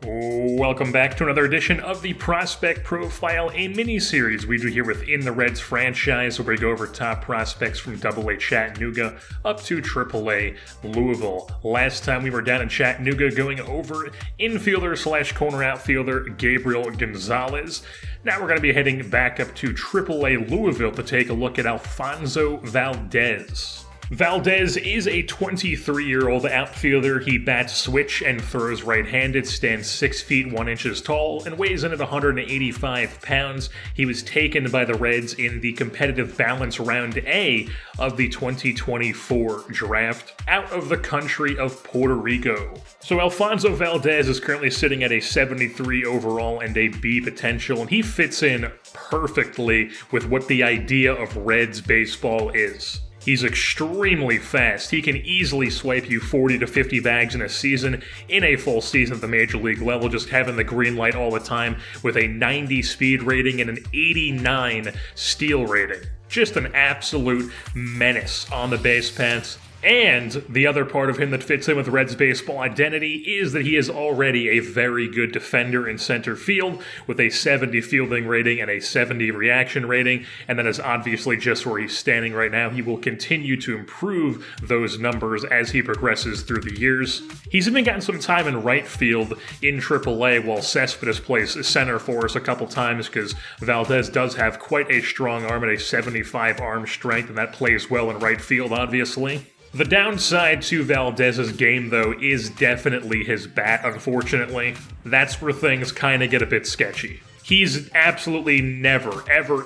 Welcome back to another edition of the Prospect Profile, a mini-series we do here within the Reds franchise where we go over top prospects from AA Chattanooga up to AAA Louisville. Last time we were down in Chattanooga going over infielder/corner outfielder Gabriel Gonzalez. Now we're going to be heading back up to AAA Louisville to take a look at Alfonzo Valdez. Valdez is a 23-year-old outfielder. He bats switch and throws right-handed, stands 6 feet 1 inches tall, and weighs in at 185 pounds. He was taken by the Reds in the competitive balance round A of the 2024 draft out of the country of Puerto Rico. So Alfonzo Valdez is currently sitting at a 73 overall and a B potential, and he fits in perfectly with what the idea of Reds baseball is. He's extremely fast. He can easily swipe you 40 to 50 bags in a season, in a full season at the major league level, just having the green light all the time with a 90 speed rating and an 89 steal rating. Just an absolute menace on the base paths. And the other part of him that fits in with Reds baseball identity is that he is already a very good defender in center field with a 70 fielding rating and a 70 reaction rating, and that is obviously just where he's standing right now. He will continue to improve those numbers as he progresses through the years. He's even gotten some time in right field in AAA while Cespedes plays center for us a couple times because Valdez does have quite a strong arm at a 75 arm strength, and that plays well in right field, obviously. The downside to Valdez's game, though, is definitely his bat, unfortunately. That's where things kind of get a bit sketchy. He's absolutely never, ever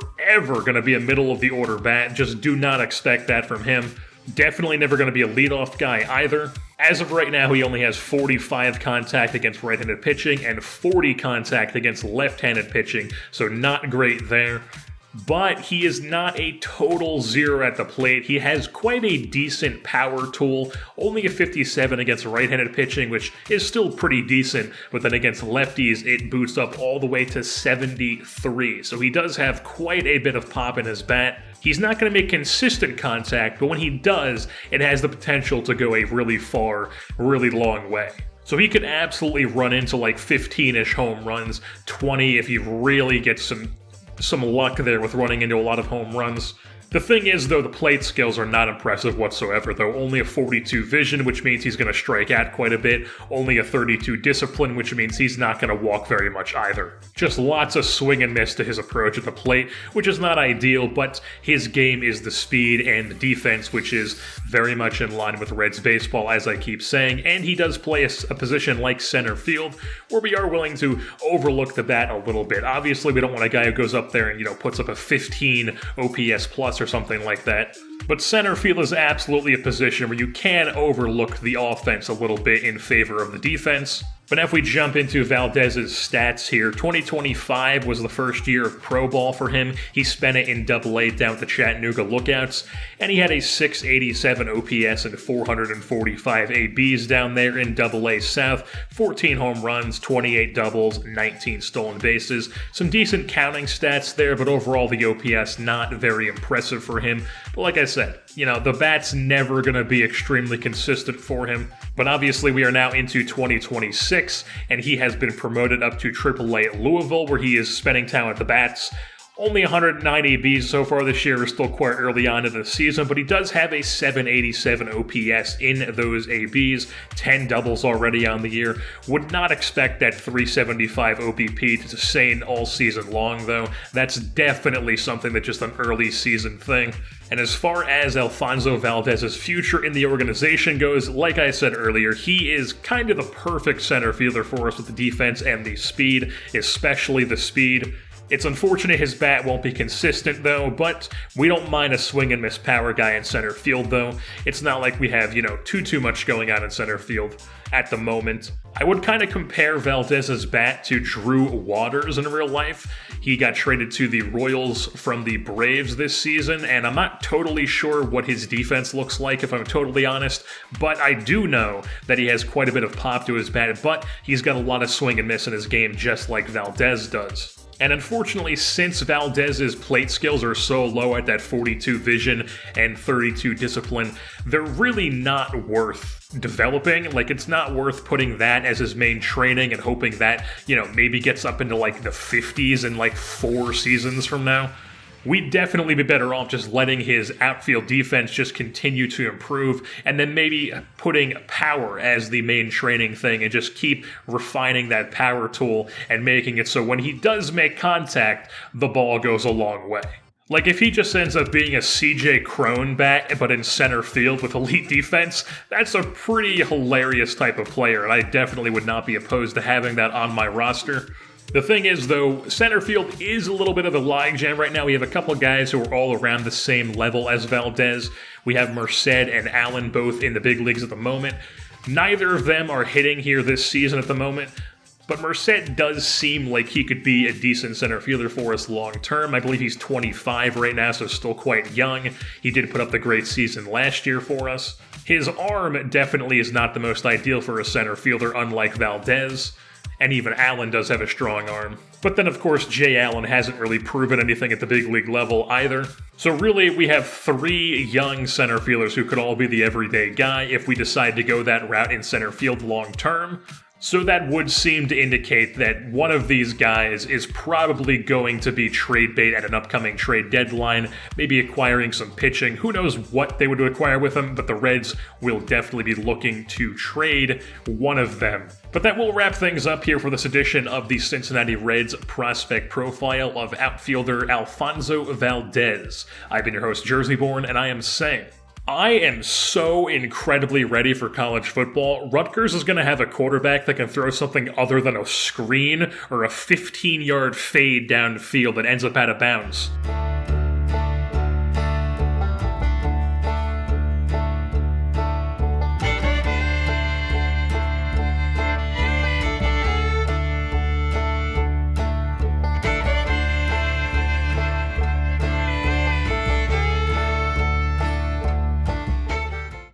going to be a middle-of-the-order bat. Just do not expect that from him. Definitely never going to be a leadoff guy either. As of right now, he only has 45 contact against right-handed pitching and 40 contact against left-handed pitching, so not great there. But he is not a total zero at the plate. He has quite a decent power tool, only a 57 against right-handed pitching, which is still pretty decent, but then against lefties, it boosts up all the way to 73. So he does have quite a bit of pop in his bat. He's not going to make consistent contact, but when he does, it has the potential to go a really far, really long way. So he could absolutely run into like 15-ish home runs, 20 if he really gets some luck there with running into a lot of home runs. The thing is, though, the plate skills are not impressive whatsoever, though. Only a 42 vision, which means he's going to strike out quite a bit. Only a 32 discipline, which means he's not going to walk very much either. Just lots of swing and miss to his approach at the plate, which is not ideal, but his game is the speed and the defense, which is very much in line with Reds baseball, as I keep saying, and he does play a position like center field, where we are willing to overlook the bat a little bit. Obviously, we don't want a guy who goes up there and, puts up a 15 OPS plus or something like that. But center field is absolutely a position where you can overlook the offense a little bit in favor of the defense. But now if we jump into Valdez's stats here, 2025 was the first year of pro ball for him. He spent it in AA down at the Chattanooga Lookouts, and he had a 687 OPS and 445 ABs down there in AA South, 14 home runs, 28 doubles, 19 stolen bases. Some decent counting stats there, but overall the OPS not very impressive for him. But like I said, the bat's never going to be extremely consistent for him. But obviously we are now into 2026, and he has been promoted up to AAA Louisville, where he is spending time at the bats. Only 109 ABs so far this year, is still quite early on in the season, but he does have a 787 OPS in those ABs, 10 doubles already on the year. Would not expect that 375 OBP to sustain all season long, though. That's definitely something that's just an early season thing. And as far as Alfonzo Valdez's future in the organization goes, like I said earlier, he is kind of the perfect center fielder for us with the defense and the speed, especially the speed. It's unfortunate his bat won't be consistent, though, but we don't mind a swing and miss power guy in center field, though. It's not like we have, too much going on in center field at the moment. I would kind of compare Valdez's bat to Drew Waters in real life. He got traded to the Royals from the Braves this season, and I'm not totally sure what his defense looks like, if I'm totally honest, but I do know that he has quite a bit of pop to his bat, but he's got a lot of swing and miss in his game, just like Valdez does. And unfortunately, since Valdez's plate skills are so low at that 42 vision and 32 discipline, they're really not worth developing. Like, it's not worth putting that as his main training and hoping that, maybe gets up into like the 50s in like 4 seasons from now. We'd definitely be better off just letting his outfield defense just continue to improve, and then maybe putting power as the main training thing and just keep refining that power tool and making it so when he does make contact, the ball goes a long way. Like, if he just ends up being a CJ Crone bat, but in center field with elite defense, that's a pretty hilarious type of player, and I definitely would not be opposed to having that on my roster. The thing is, though, center field is a little bit of a logjam right now. We have a couple guys who are all around the same level as Valdez. We have Merced and Allen both in the big leagues at the moment. Neither of them are hitting here this season at the moment, but Merced does seem like he could be a decent center fielder for us long term. I believe he's 25 right now, so still quite young. He did put up the great season last year for us. His arm definitely is not the most ideal for a center fielder, unlike Valdez. And even Allen does have a strong arm. But then, of course, Jay Allen hasn't really proven anything at the big league level either. So really, we have 3 young center fielders who could all be the everyday guy if we decide to go that route in center field long term. So that would seem to indicate that one of these guys is probably going to be trade bait at an upcoming trade deadline, maybe acquiring some pitching. Who knows what they would acquire with him, but the Reds will definitely be looking to trade one of them. But that will wrap things up here for this edition of the Cincinnati Reds prospect profile of outfielder Alfonzo Valdez. I've been your host, Jerseyborn, and I am saying, I am so incredibly ready for college football. Rutgers is going to have a quarterback that can throw something other than a screen or a 15-yard fade downfield that ends up out of bounds.